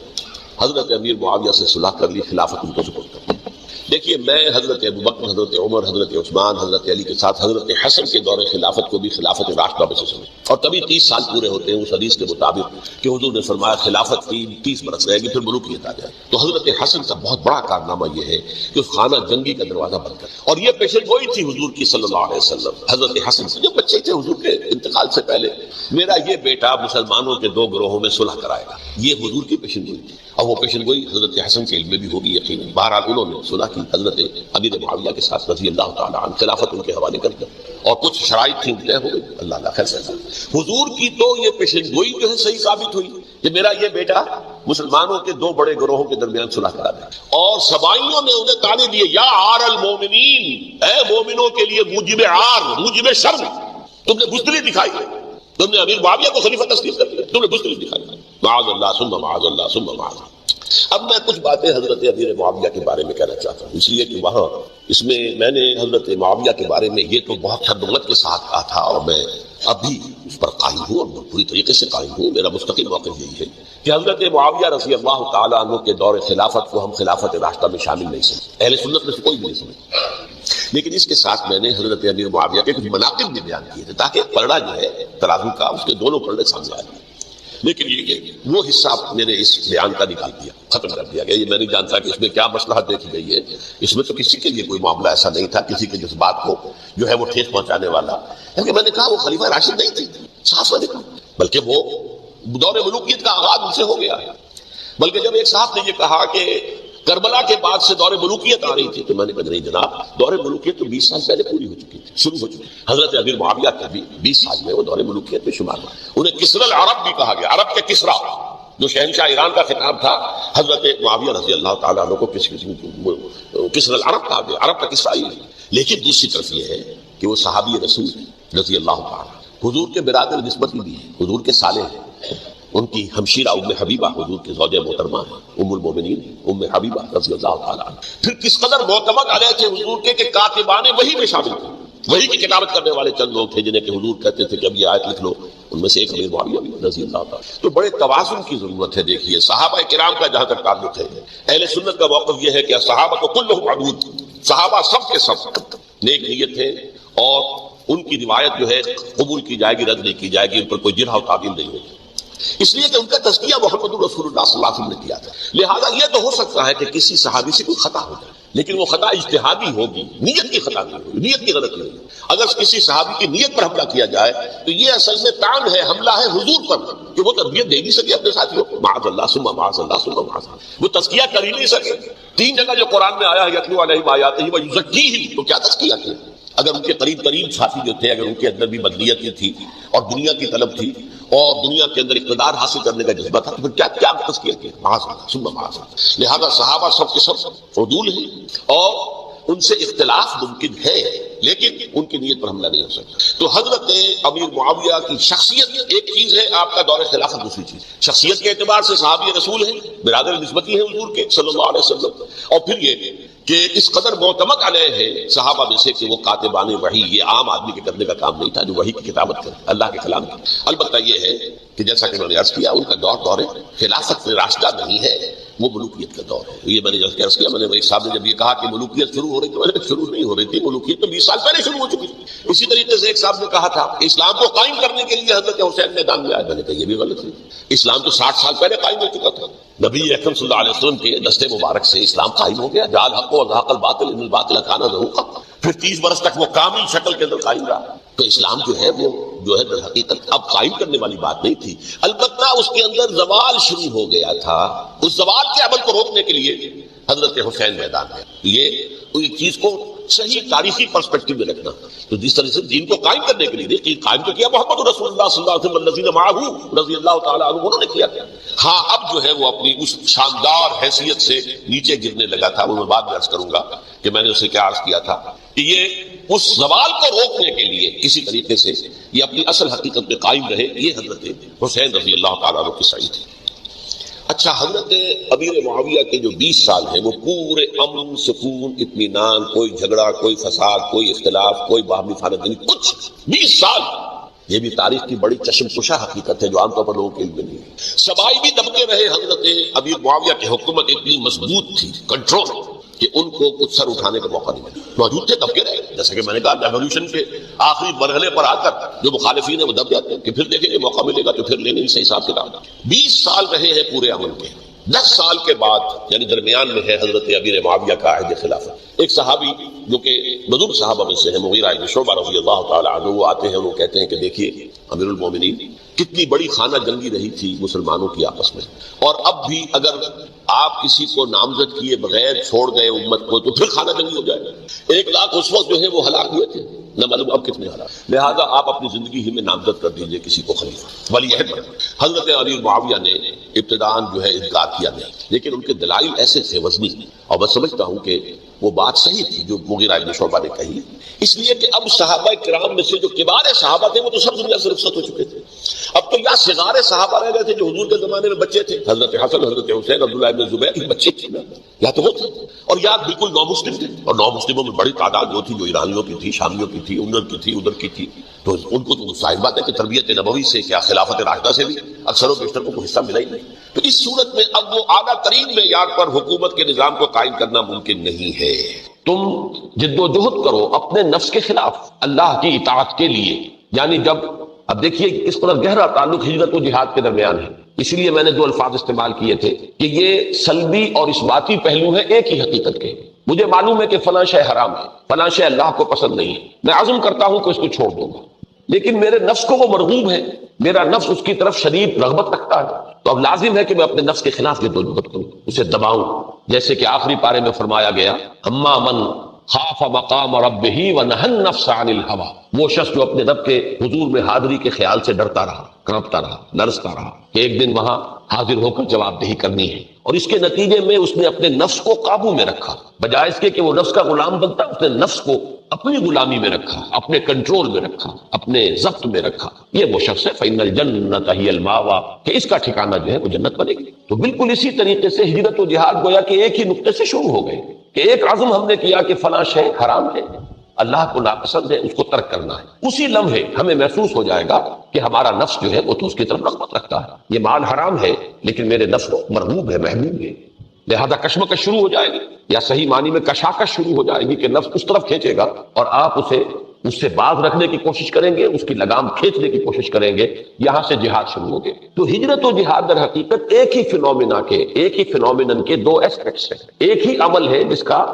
حضرت امیر معاویہ سے صلح کر لی، خلافت ان کو سپرد کر دی. دیکھیے میں حضرت ابوبکر، حضرت عمر، حضرت عثمان، حضرت علی کے ساتھ حضرت حسن کے دور خلافت کو بھی خلافت راشدہ میں سے سمجھ، اور تبھی 30 سال پورے ہوتے ہیں اس حدیث کے مطابق کہ حضور نے فرمایا خلافت کی 30 برس رہے گی پھر ملوکیت آ جائے. تو حضرت حسن کا بہت بڑا کارنامہ یہ ہے کہ اس خانہ جنگی کا دروازہ بند کر، اور یہ پیشن گوئی تھی حضور کی صلی اللہ علیہ وسلم. حضرت حسن سے جب بچے تھے حضور کے انتقال سے پہلے، میرا یہ بیٹا مسلمانوں کے 2 گروہوں میں صلح کرائے گا، یہ حضور کی پیشن گوئی تھی. اور وہ پیشن گوئی حضرت حسن کے علم میں بھی ہوگی یقیناً. بہرحال انہوں نے صلح کی حضرت امیر معاویہ کے ساتھ رضی اللہ تعالیٰ عنہ، خلافت ان کے حوالے کر دیا، اور کچھ شرائط تھیں طے ہو گئی. اللہ خیر سے حضور کی تو یہ پیشن گوئی جو ہے صحیح ثابت ہوئی کہ میرا یہ بیٹا مسلمانوں کے 2 بڑے گروہوں کے درمیان صلح کرا دے. اور سبائیوں نے انہیں تعنے دیے، یا عار المومنین، اے مومنوں کے لیے موجب عار، موجب شرم، تم نے بزدلی دکھائی ہے، تم نے امیر معاویہ کو خلیفہ تسلیم کر دیا، تم نے بزدلی دکھائی. معاذ اللہ ثم معاذ اللہ ثم معاذ اللہ. اب میں کچھ باتیں حضرت امیر معاویہ کے بارے میں کہنا چاہتا ہوں، اس لیے کہ وہاں اس میں میں نے حضرت معاویہ کے بارے میں یہ تو بہت حدولت کے ساتھ کہا تھا، اور میں اب بھی اس پر قائم ہوں اور پوری طریقے سے قائم ہوں. میرا مستقل موقف یہی ہے کہ حضرت معاویہ رضی اللہ تعالیٰ عنہ کے دور خلافت کو ہم خلافت راشدہ میں شامل نہیں سمجھتے، اہل سنت میں سے کوئی بھی نہیں سمجھتا. لیکن اس کے ساتھ میں نے حضرت امیر معاویہ کے کچھ مناقب بھی بیان کیے تھے تاکہ پلڑا جو ہے ترازو کا اس کے دونوں پلڑے سامنے آئے. لیکن یہ وہ حصہ میں نے اس بیان کا نکال دیا، ختم کر دیا گیا. یہ میں نہیں جانتا کہ اس میں کیا مصلحت دیکھی گئی ہے. اس میں تو کسی کے لیے کوئی معاملہ ایسا نہیں تھا کسی کے جذبات کو جو ہے وہ ٹھیس پہنچانے والا، کیونکہ میں نے کہا وہ خلیفہ راشد نہیں تھے، صاف میں نے کہا، بلکہ وہ دور ملوکیت کا آغاز ان سے ہو گیا ہے. بلکہ جب ایک صاحب نے یہ کہا کہ کربلا کے بعد سے دور ملوکیت آ رہی تھی، تو میں نے کہا نہیں جناب، دور ملوکیت تو 20 سال پہلے پوری ہو چکی تھی، شروع ہو چکی. حضرت امیر معاویہ کے بھی 20 سال میں وہ دور ملوکیت میں شمار ہوا. انہیں کسری العرب بھی کہا گیا، عرب کے کسرا جو شہنشاہ ایران کا خطاب تھا. حضرت معاویہ رضی اللہ تعالیٰ عنہ کو کسری العرب کہا گیا، عرب کا کسرا ہی. لیکن دوسری طرف یہ ہے کہ وہ صحابی رسول رضی اللہ تعالیٰ حضور کے برادر نسبتی بھی ہیں، حضور کے صالح ہیں. ان کی ہمشیرہ ام حبیبہ حضور کی زوجہ محترمہ ہیں، ام المومنین ام حبیبہ رضی اللہ تعالیٰ عنہ. پھر کس قدر معتمد علیہ تھے حضور کے کہ کاتبان وحی میں شامل تھے. وحی کی کتابت کرنے والے چند لوگ تھے جنہیں کہ حضور کہتے تھے کہ اب یہ آیت لکھ لو. ان میں سے ایک امیر معاویہ بھی رضی اللہ تعالیٰ. تو بڑے توازن کی ضرورت ہے. دیکھیے صحابہ کرام کا جہاں تک تعلق ہے، اہل سنت کا موقف یہ ہے کہ صحابہ کو کلہم عدول، صحابہ سب کے سب نیک نیت تھے، اور ان کی روایت جو ہے قبول کی جائے گی، رد نہیں کی جائے گی، ان پر کوئی جرح و تعدیل نہیں ہوگی، اس لیے کہ ان کا تزکیہ محمد رسول اللہ صلی اللہ علیہ وسلم نے کیا تھا. لہذا یہ تو ہو سکتا ہے کہ کسی صحابی سے کوئی خطا ہو جائے، لیکن وہ خطا اجتہادی ہوگی، نیت کی خطا نہیں ہوگی، نیت کی غلطی نہیں. اگر کسی صحابی کی نیت پر حملہ کیا جائے تو یہ اصل میں طعن ہے، حملہ ہے حضور پر کہ وہ تربیت دے نہیں سکے اپنے ساتھیوں کو. معاذ اللہ ثم معاذ اللہ ثم معاذ اللہ، وہ تزکیہ کر ہی نہیں سکے. 3 جگہ جو قرآن میں آیا ہے یتلو علیہم آیاتہ ویزکیہم، تو کیا تزکیہ کیا؟ اگر ان کے قریب ساتھی جو تھے، اگر ان کے اندر بھی بدلیت تھی اور دنیا کی طلب تھی اور دنیا کے اندر اقتدار حاصل کرنے کا جذبہ تھا، تو پھر کیا تزکیہ کیا؟ معاذ اللہ ثم معاذ اللہ. لہذا صحابہ سب کے سب عدول ہیں اور ان سے اختلاف ممکن ہے، لیکن ان کی نیت پر حملہ نہیں ہو سکتا. تو حضرت امیر معاویہ کی شخصیت ایک چیز ہے، آپ کا دور خلافت دوسری چیز. شخصیت کے اعتبار سے صحابی رسول ہیں، برادر نسبتی ہیں حضور کے صلی اللہ علیہ وسلم، اور پھر یہ کہ اس قدر معتمد علیہ ہے صحابہ میں سے کہ وہ کاتبان وحی، یہ عام آدمی کے کرنے کا کام نہیں تھا جو وحی کی کتابت کرے، اللہ کے کلام کی. البتہ یہ ہے کہ جیسا کہ میں نے عرض کیا، ان کا دور خلافت راشدہ نہیں ہے، وہ ملوکیت کا دور ہے. یہ میں نے جب عرض کیا، میں نے ایک صاحب نے جب یہ کہا کہ ملوکیت شروع ہو رہی تھی، میں نے شروع نہیں ہو رہی تھی، ملوکیت تو 20 سال پہلے شروع ہو چکی تھی. اسی طریقے سے ایک صاحب نے کہا تھا کہ اسلام کو قائم کرنے کے لیے حضرت حسین میدان میں آئے. میں نے کہا یہ بھی غلط ہے، اسلام تو 60 سال پہلے قائم ہو چکا تھا. نبی اکرم صلی اللہ علیہ وسلم کے دستے مبارک سے اسلام قائم ہو گیا. جعل الحق وزهق الباطل ان الباطل کان زهوقا. پھر 30 برس تک وہ کامل شکل کے اندر قائم رہا. تو اسلام جو ہے وہ در حقیقت اب قائم کرنے والی بات نہیں تھی، البتہ اس کے اندر زوال شروع ہو گیا تھا. اس زوال کے عمل کو روکنے کے لیے حضرت حسین میدان میں. یہ چیز کو صحیح تاریخی پرسپیکٹو میں رکھنا. تو جس طرح سے دین کو قائم کرنے کے لیے دیکھیے قائم تو کیا محمد رسول اللہ صلی اللہ علیہ وسلم الذین معہ رضی اللہ تعالیٰ عنہ، انہوں نے کیا. ہاں اب جو ہے وہ اپنی اس شاندار حیثیت سے نیچے گرنے لگا تھا. وہ میں بعد میں عرض کروں گا کہ میں نے اسے کیا عرض کیا تھا کہ یہ اس زوال کو روکنے کے لیے کسی طریقے سے یہ اپنی اصل حقیقت میں قائم رہے. یہ حضرت حسین رضی اللہ تعالیٰ عنہ کی سعی تھی. اچھا، حضرت امیر معاویہ کے جو 20 سال ہیں وہ پورے امن، سکون، اطمینان، کوئی جھگڑا، کوئی فساد، کوئی اختلاف، کوئی باہمی خانہ داری، کچھ 20 سال. یہ بھی تاریخ کی بڑی چشم کشا حقیقت ہے جو عام طور پر لوگوں کے علم میں نہیں ہے. سبائی بھی دبکے رہے. حضرت امیر معاویہ کی حکومت اتنی مضبوط تھی، کنٹرول، کہ ان کو کچھ سر اٹھانے کا موقع نہیں ملا. موجود تھے، دبکے رہے. جیسے کہ میں نے کہا ریولیوشن کے آخری مرحلے پر آ کر جو مخالفین ہیں وہ دب جاتے ہیں کہ پھر دیکھیں گے موقع ملے گا تو پھر لینے سے حساب کتاب. 20 سال رہے ہیں پورے امن کے. 10 سال کے بعد یعنی درمیان میں ہے حضرت امیر معاویہ کا عہد خلافت. ایک صحابی جو کہ بزرگ صحابہ میں سے ہیں، مغیرہ بن شعبہ رضی اللہ تعالی عنہ، وہ آتے ہیں، وہ کہتے ہیں کہ دیکھیے امیر المومنین کتنی بڑی خانہ جنگی رہی تھی مسلمانوں کی آپس میں، اور اب بھی اگر آپ کسی کو نامزد کیے بغیر چھوڑ گئے امت کو تو پھر خانہ جنگی ہو جائے گا. 1 لاکھ اس وقت جو ہے وہ ہلاک ہوئے تھے، نہ معلوم اب کتنے ہلاک. لہذا آپ اپنی زندگی ہی میں نامزد کر دیجئے کسی کو خلیفہ ولی عہد. حضرت امیر معاویہ نے ابتداءً جو ہے انکار کیا نہیں، لیکن ان کے دلائل ایسے تھے وزنی، اور میں سمجھتا ہوں کہ وہ بات صحیح تھی جو مغیرہ بن شعبہ نے کہی، اس لیے کہ اب صحابہ کرام میں سے جو کبار صحابہ تھے وہ تو سب دنیا سے رخصت ہو چکے تھے. اب تو یا صغار صحابہ رہ گئے تھے جو حضور کے زمانے میں بچے تھے، حضرت حسن، حضرت حسین، عبداللہ ابن زبیر بچے تھے نا، یا تو وہ تھے، اور یا بالکل نو مسلم تھے. اور نو مسلموں میں بڑی تعداد جو تھی جو ایرانیوں کی تھی، شامیوں کی تھی، ادھر کی تھی. تو ان کو تو ظاہر بات ہے کہ تربیت نبوی سے کیا خلافت راشدہ سے بھی اکثر و بیشتر کو حصہ ملا ہی نہیں. تو اس صورت میں اب وہ اعلیٰ ترین معیار پر حکومت کے نظام کو قائم کرنا ممکن نہیں ہے. تم جد و جہد کرو اپنے نفس کے خلاف اللہ کی اطاعت کے لیے. یعنی جب اب دیکھیے اس قدر گہرا تعلق ہجرت و جہاد کے درمیان ہے، اس لیے میں نے 2 الفاظ استعمال کیے تھے کہ یہ سلبی اور اثباتی پہلو ہے ایک ہی حقیقت کے. مجھے معلوم ہے کہ فلاں شے حرام ہے، فلاں شے اللہ کو پسند نہیں ہے، میں عزم کرتا ہوں کہ اس کو چھوڑ دوں گا، لیکن میرے نفس کو وہ مرغوب ہے، میرا نفس اس کی طرف شدید رغبت رکھتا ہے، تو اب لازم ہے کہ میں اپنے نفس کے خلاف جد و جہد کروں، اسے دباؤں. جیسے کہ آخری پارے میں فرمایا گیا، اما من خاف مقام ربہ ونہى النفس عن الہوى، وہ شخص جو اپنے رب کے حضور میں حاضری کے خیال سے ڈرتا رہا، کانپتا رہا، لرزتا رہا کہ ایک دن وہاں حاضر ہو کر جواب دہی کرنی ہے، اور اس کے نتیجے میں اس نے اپنے نفس کو قابو میں رکھا، بجائے اس کے کہ وہ نفس کا غلام بنتا، اس نے نفس کو اپنی غلامی میں رکھا، اپنے کنٹرول میں رکھا، اپنے ضبط میں رکھا. یہ وہ شخص ہے فإن الجنۃ ہی المأویٰ، کہ اس کا ٹھکانہ جو ہے وہ جنت بنے گی. تو بالکل اسی طریقے سے ہجرت و جہاد گویا کہ ایک ہی نقطے سے شروع ہو گئے کہ ایک عزم ہم نے کیا کہ فلاں شے حرام ہے، اللہ کو ناپسند ہے، اس کو ترک کرنا ہے. اسی لمحے ہمیں محسوس ہو جائے گا کہ ہمارا نفس جو ہے وہ تو اس کی طرف رغبت رکھتا ہے، یہ مال حرام ہے لیکن میرے نفس کو مرغوب ہے، محبوب ہے. لہذا کشمکش شروع ہو جائے گی، یا صحیح معنی میں کشاکش شروع ہو جائے گی کہ نفس اس طرف کھینچے گا اور آپ اس سے باز رکھنے کی کوشش کریں گے، اس کی لگام کھینچنے کی کوشش کریں گے. یہاں سے جہاد شروع ہوگے. تو ہجرت و جہاد در حقیقت ایک ہی فینومینن کے 2 ایسپیکٹس ہیں. ایک ہی عمل ہے جس کا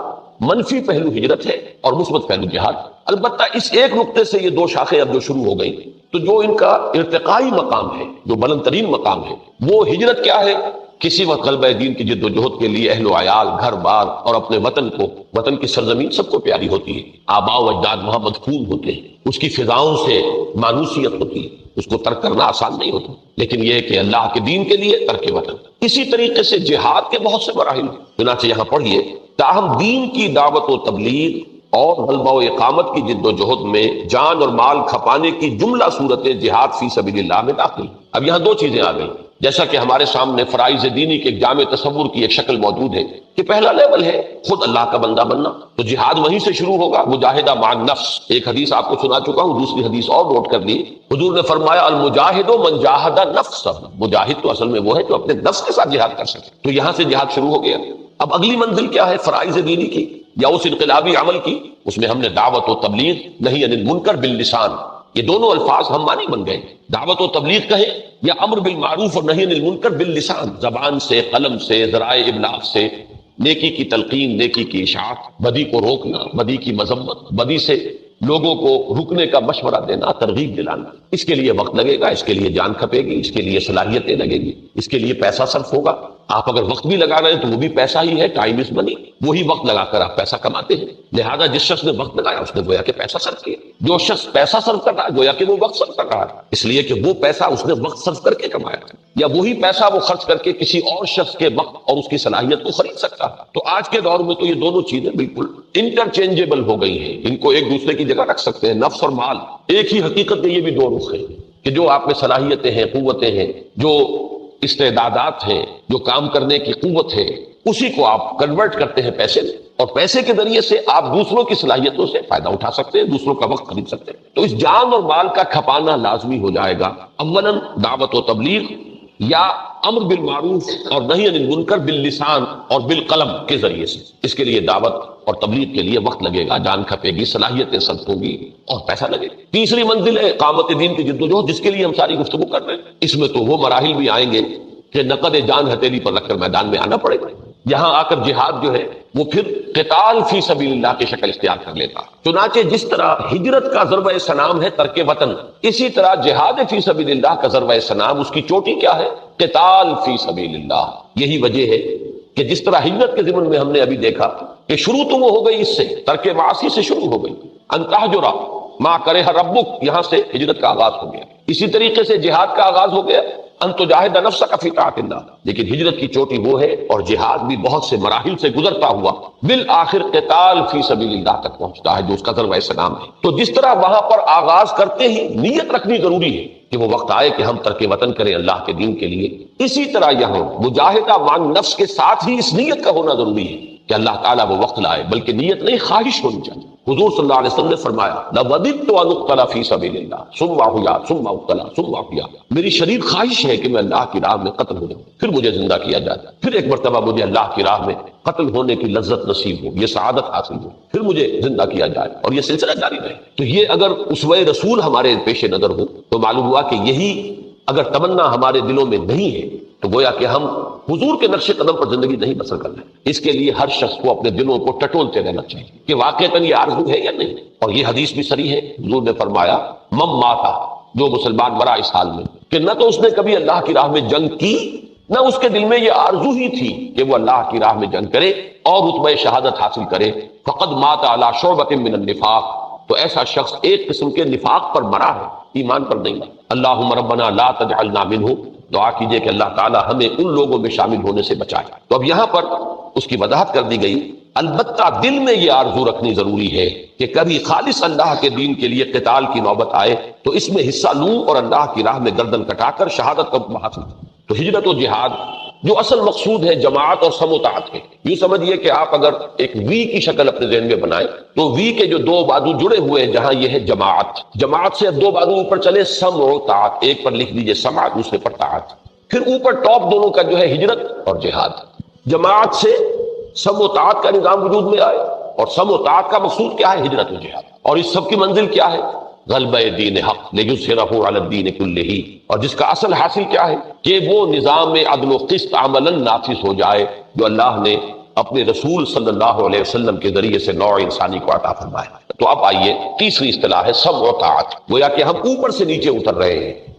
منفی پہلو ہجرت ہے اور مثبت پہلو جہاد. البتہ اس ایک نقطے سے یہ 2 شاخیں اب جو شروع ہو گئی، تو جو ان کا ارتقائی مقام ہے، جو بلند ترین مقام ہے، وہ ہجرت کیا ہے؟ کسی وقت غلبہ دین کی جد و جہد کے لیے اہل و عیال، گھر بار اور اپنے وطن کی سرزمین سب کو پیاری ہوتی ہے، آباء و اجداد وہاں مدفون ہوتے ہیں، اس کی فضاؤں سے مانوسیت ہوتی ہے، اس کو ترک کرنا آسان نہیں ہوتا، لیکن یہ کہ اللہ کے دین کے لیے ترک وطن. اسی طریقے سے جہاد کے بہت سے مراحل، چنانچہ یہاں پڑھیے، تاہم دین کی دعوت و تبلیغ اور غلبہ و اقامت کی جد و جہد میں جان اور مال کھپانے کی جملہ صورتیں جہاد فی سبیل اللہ میں داخل. اب یہاں 2 چیزیں آ گئی. جیسا کہ ہمارے سامنے فرائض دینی کے ایک جامع تصور کی ایک شکل موجود ہے کہ پہلا لیول ہے خود اللہ کا بندہ بننا، تو جہاد وہیں سے شروع ہوگا، مجاہدہ مع النفس۔ ایک حدیث آپ کو سنا چکا ہوں، دوسری حدیث اور نوٹ کر لی، حضور نے فرمایا المجاہد من جاہد نفسہ، مجاہد تو اصل میں وہ ہے جو اپنے نفس کے ساتھ جہاد کر سکے۔ تو یہاں سے جہاد شروع ہو گیا۔ اب اگلی منزل کیا ہے فرائض دینی کی یا اس انقلابی عمل کی؟ اس میں ہم نے دعوت و تبلیغ، نہی عن المنکر باللسان، یہ دونوں الفاظ ہم معنی بن گئے، دعوت و تبلیغ کہیں یا امر بالمعروف اور نہی عن المنکر باللسان، زبان سے، قلم سے، ذرائع ابلاغ سے، نیکی کی تلقین، نیکی کی اشاعت، بدی کو روکنا، بدی کی مذمت، بدی سے لوگوں کو رکنے کا مشورہ دینا، ترغیب دلانا۔ اس کے لیے وقت لگے گا، اس کے لیے جان کھپے گی، اس کے لیے صلاحیتیں لگے گی، اس کے لیے پیسہ صرف ہوگا۔ آپ اگر وقت بھی لگا رہے ہیں تو وہ بھی پیسہ ہی ہے، ٹائم از منی، وہی وقت لگا کر آپ پیسہ کماتے ہیں۔ لہذا جس شخص نے وقت لگایا اس نے گویا کہ پیسہ صرف کیا، جو شخص پیسہ صرف کر رہا ہے گویا کہ وہ وقت صرف کر رہا ہے، اس لیے کہ وہ پیسہ اس نے وقت صرف کر کے کمایا ہے، یا وہی پیسہ وہ خرچ کر کے کسی اور شخص کے وقت اور اس کی صلاحیت کو خرید سکتا ہے۔ تو آج کے دور میں تو یہ دونوں چیزیں بالکل انٹرچینجیبل ہو گئی ہیں، ان کو ایک دوسرے کی جگہ رکھ سکتے ہیں، نفس اور مال ایک ہی حقیقت کے یہ بھی دو رخ ہیں کہ جو آپ میں صلاحیتیں ہیں، قوتیں ہیں، جو استعدادات ہیں، جو کام کرنے کی قوت ہے، اسی کو آپ کنورٹ کرتے ہیں پیسے میں، اور پیسے کے ذریعے سے آپ دوسروں کی صلاحیتوں سے فائدہ اٹھا سکتے ہیں، دوسروں کا وقت خرید سکتے ہیں۔ تو اس جان اور مال کا کھپانا لازمی ہو جائے گا، اولاً دعوت و تبلیغ یا امر بالمعروف اور نہی عن المنکر باللسان اور بالقلم کے ذریعے سے۔ اس کے لیے دعوت اور تبلیغ کے لیے وقت لگے گا، جان کھپے گی، صلاحیتیں صرف ہوگی اور پیسہ لگے گا۔ تیسری منزل ہے اقامت دین کی جدوجہد، جس کے لیے ہم ساری گفتگو کر رہے ہیں۔ اس میں تو وہ مراحل بھی آئیں گے کہ نقد جان ہتھیلی پر رکھ کر میدان میں آنا پڑے گا۔ یہاں آ کر جہاد جو ہے وہ پھر قتال فی سبیل اللہ کی شکل اختیار کر لیتا۔ چنانچہ جس طرح ہجرت کا ضربہ سنام ہے ترک وطن، اسی طرح جہاد فی سبیل اللہ کا ضربہ سنام، اس کی چوٹی کیا ہے؟ قتال فی سبیل اللہ۔ یہی وجہ ہے کہ جس طرح ہجرت کے ضمن میں ہم نے ابھی دیکھا کہ شروع تو وہ ہو گئی، اس سے ترک معاصی سے شروع ہو گئی، ان تہجر ما کرہ ربک، یہاں سے ہجرت کا آغاز ہو گیا۔ اسی طریقے سے جہاد کا آغاز ہو گیا، ان تجاہد نفسک فی طاعت اللہ، لیکن ہجرت کی چوٹی وہ ہے اور جہاد بھی بہت سے مراحل سے گزرتا ہوا بالآخر قتال فی سبیل اللہ تک پہنچتا ہے، جو اس کا ضربہ سلام ہے۔ تو جس طرح وہاں پر آغاز کرتے ہی نیت رکھنی ضروری ہے کہ وہ وقت آئے کہ ہم ترک وطن کریں اللہ کے دین کے لیے، اسی طرح یہاں مجاہدہ مع النفس کے ساتھ ہی اس نیت کا ہونا ضروری ہے کہ اللہ تعالیٰ وہ وقت لائے، بلکہ نیت نہیں، خواہش ہونی چاہیے۔ حضور صلی اللہ علیہ وسلم نے فرمایا لَوَدِدْتُ أَنْ أُقْتَلَ فِي سَبِيلِ اللَّهِ ثُمَّ أُحْيَا ثُمَّ أُقْتَلَ ثُمَّ أُحْيَا، میری شدید خواہش ہے کہ میں اللہ کی راہ میں قتل ہو جاؤں، پھر مجھے زندہ کیا جائے، پھر ایک مرتبہ مجھے اللہ کی راہ میں قتل ہونے کی لذت نصیب ہو، یہ سعادت حاصل ہو، پھر مجھے زندہ کیا جائے، اور یہ سلسلہ جاری رہے۔ تو یہ اگر اسوہ رسول ہمارے پیش نظر ہو تو معلوم ہوا کہ یہی اگر تمنا ہمارے دلوں میں نہیں ہے تو گویا کہ ہم حضور کے نقش قدم پر زندگی نہیں بسر کر رہے۔ اس کے لیے ہر شخص کو اپنے دلوں کو ٹٹولتے رہنا چاہیے کہ واقعتاً یہ آرزو ہے یا نہیں، اور یہ حدیث بھی صریح ہے۔ حضور نے فرمایا مم ماتا، جو مسلمان مرا اس حال میں کہ نہ تو اس نے کبھی اللہ کی راہ میں جنگ کی، نہ اس کے دل میں یہ آرزو ہی تھی کہ وہ اللہ کی راہ میں جنگ کرے اور رتبہ شہادت حاصل کرے، فقد مات علی شعبۃ من النفاق، تو ایسا شخص ایک قسم کے نفاق پر مرا ہے، ایمان پر نہیں۔ اللہم ربنا لا تجعلنا منہ، دعا کیجئے کہ اللہ تعالی ہمیں ان لوگوں میں شامل ہونے سے بچائے۔ تو اب یہاں پر اس کی وضاحت کر دی گئی، البتہ دل میں یہ آرزو رکھنی ضروری ہے کہ کبھی خالص اللہ کے دین کے لیے قتال کی نوبت آئے تو اس میں حصہ لوں اور اللہ کی راہ میں گردن کٹا کر شہادت کا حاصل کروں۔ تو ہجرت و جہاد جو اصل مقصود ہے جماعت اور سم و طاعت ہے۔ یوں سمجھیے کہ آپ اگر ایک وی کی شکل اپنے ذہن میں بنائیں تو وی کے جو دو بازو جڑے ہوئے ہیں، جہاں یہ ہے جماعت، جماعت سے دو بازو اوپر چلے سم و طاعت، ایک پر لکھ دیجئے سمع، دوسرے پر طاعت، پھر اوپر ٹاپ دونوں کا جو ہے ہجرت اور جہاد۔ جماعت سے سم و طاعت کا نظام وجود میں آئے، اور سم و طاعت کا مقصود کیا ہے؟ ہجرت و جہاد۔ اور اس سب کی منزل کیا ہے؟ غلبہ دین حق لیظہرہ علی الدین کلہ، اور جس کا اصل حاصل کیا ہے کہ وہ نظام عدل و قسط عملاً نافذ ہو جائے جو اللہ نے اپنے رسول صلی اللہ علیہ وسلم کے ذریعے سے نوع انسانی کو عطا فرمایا۔ تو اب آئیے تیسری اصطلاح ہے سمع و طاعت، گویا کہ ہم اوپر سے نیچے اتر رہے ہیں۔